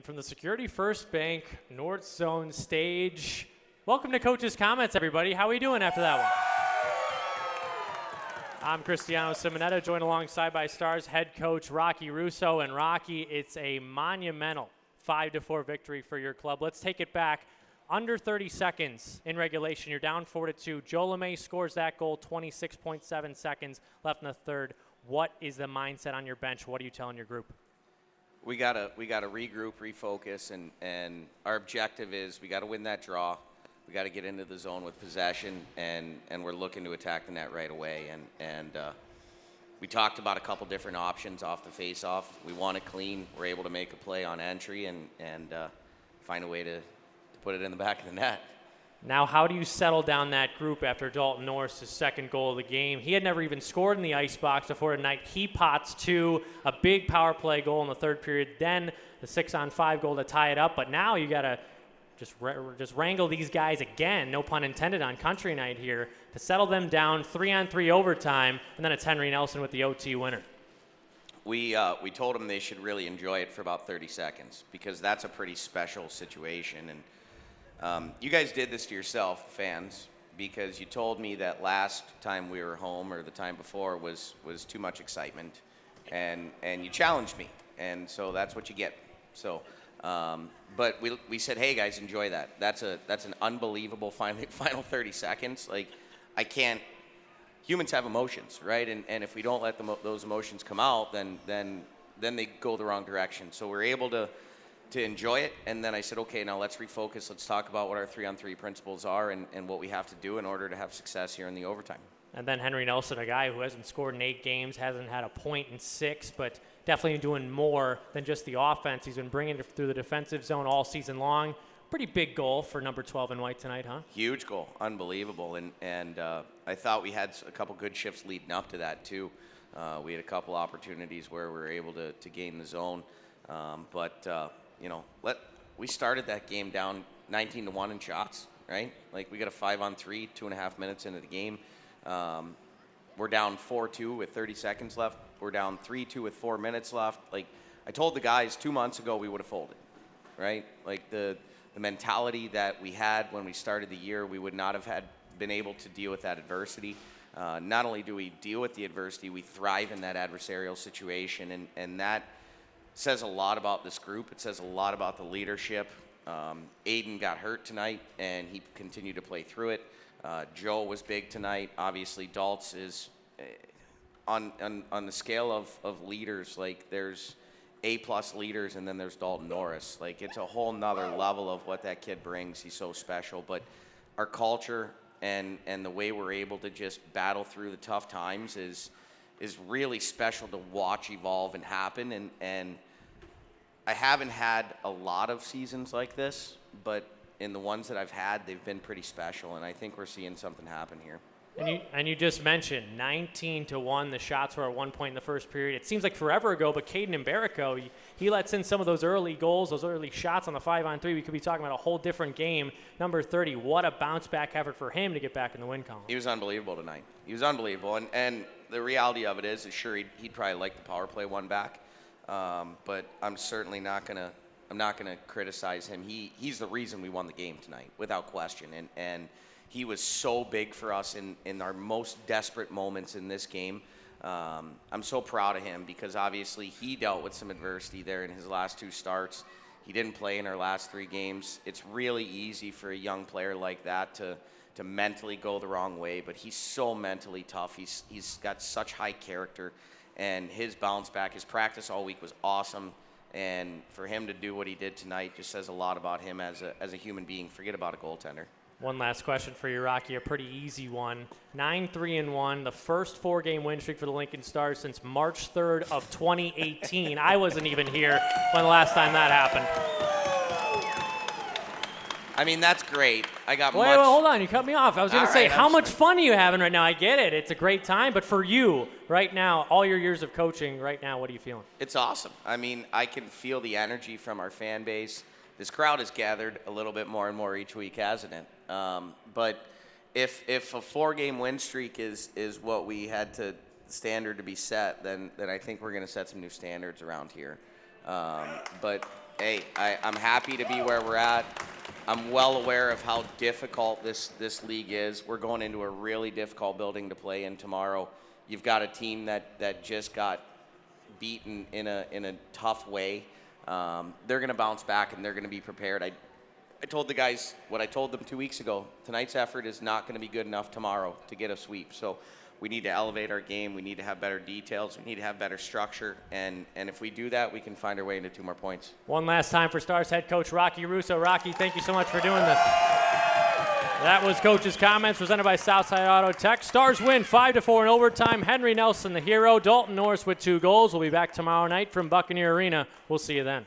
And from the Security First Bank North Zone stage, welcome to Coach's Comments, everybody. How are we doing after that one? I'm Cristiano Simonetta, joined alongside by Stars head coach Rocky Russo. And Rocky, it's a monumental 5-4 victory for your club. Let's take it back. Under 30 seconds in regulation, you're down 4-2. Joe LeMay scores that goal, 26.7 seconds left in the third. What is the mindset on your bench? What are you telling your group? We gotta regroup, refocus, and our objective is we gotta win that draw. We gotta get into the zone with possession, and we're looking to attack the net right away. And we talked about a couple different options off the face-off. We want it clean. We're able to make a play on entry and find a way to put it in the back of the net. Now, how do you settle down that group after Dalton Norris' second goal of the game? He had never even scored in the icebox before tonight. He pots two, a big power play goal in the third period, then the 6-on-5 goal to tie it up. But now you got to just wrangle these guys again, no pun intended, on country night here, to settle them down, 3-on-3 overtime, and then it's Henry Nelson with the OT winner. We told them they should really enjoy it for about 30 seconds because that's a pretty special situation. And you guys did this to yourself, fans, because you told me that last time we were home or the time before was too much excitement, and you challenged me, and so that's what you get. So, but we said, hey guys, enjoy that. That's an unbelievable final 30 seconds. Like, I can't. Humans have emotions, right? And if we don't let those emotions come out, then they go the wrong direction. So we're able to enjoy it, and then I said, okay, now let's refocus. Let's talk about what our 3-on-3 principles are and what we have to do in order to have success here in the overtime. And then Henry Nelson, a guy who hasn't scored in 8 games, hasn't had a point in 6, but definitely doing more than just the offense. He's been bringing it through the defensive zone all season long. Pretty big goal for number 12 in white tonight, huh? Huge goal, unbelievable, and I thought we had a couple good shifts leading up to that too. We had a couple opportunities where we were able to gain the zone, we started that game down 19-1 in shots, right? Like, we got a 5-on-3, 2.5 minutes into the game. We're down 4-2 with 30 seconds left. We're down 3-2 with 4 minutes left. Like, I told the guys 2 months ago we would have folded, right? Like, the mentality that we had when we started the year, we would not have been able to deal with that adversity. Not only do we deal with the adversity, we thrive in that adversarial situation, and that says a lot about this group. It says a lot about the leadership. Aiden got hurt tonight, and he continued to play through it. Joe was big tonight. Obviously, Daltz is on the scale of leaders. Like, there's A-plus leaders, and then there's Dalton Norris. Like, it's a whole nother level of what that kid brings. He's so special. But our culture and the way we're able to just battle through the tough times is really special to watch evolve and happen. And I haven't had a lot of seasons like this, but in the ones that I've had, they've been pretty special, and I think we're seeing something happen here. And you just mentioned 19-1. The shots were at one point in the first period. It seems like forever ago, but Caden Mbarico, he lets in some of those early goals, those early shots on the 5-on-3. We could be talking about a whole different game. Number 30, what a bounce-back effort for him to get back in the win column. He was unbelievable tonight. He was unbelievable, and the reality of it is sure, he'd probably like the power play one back, but I'm certainly not gonna criticize him. He's the reason we won the game tonight, without question, and he was so big for us in our most desperate moments in this game. I'm so proud of him because obviously he dealt with some adversity there in his last 2 starts. He didn't play in our last 3 games. It's really easy for a young player like that to mentally go the wrong way, but he's so mentally tough. He's got such high character, and his bounce back, his practice all week was awesome. And for him to do what he did tonight just says a lot about him as a human being. Forget about a goaltender. One last question for you, Rocky, a pretty easy one. 9-3-1, the first 4-game win streak for the Lincoln Stars since March 3rd of 2018. I wasn't even here when the last time that happened. I mean, that's great. I got Wait, hold on. You cut me off. I was going to say, how much fun are you having right now? I get it. It's a great time. But for you, right now, all your years of coaching, right now, what are you feeling? It's awesome. I mean, I can feel the energy from our fan base. This crowd has gathered a little bit more and more each week, hasn't it? But if a 4-game win streak is what we had to standard to be set, then I think we're going to set some new standards around here. But Hey, I'm happy to be where we're at. I'm well aware of how difficult this league is. We're going into a really difficult building to play in tomorrow. You've got a team that just got beaten in a tough way. They're going to bounce back and they're going to be prepared. I told the guys what I told them 2 weeks ago. Tonight's effort is not going to be good enough tomorrow to get a sweep. So we need to elevate our game. We need to have better details. We need to have better structure. And if we do that, we can find our way into 2 more points. One last time for Stars head coach Rocky Russo. Rocky, thank you so much for doing this. That was Coach's comments presented by Southside Auto Tech. Stars win 5-4 in overtime. Henry Nelson, the hero. Dalton Norris with 2 goals. We'll be back tomorrow night from Buccaneer Arena. We'll see you then.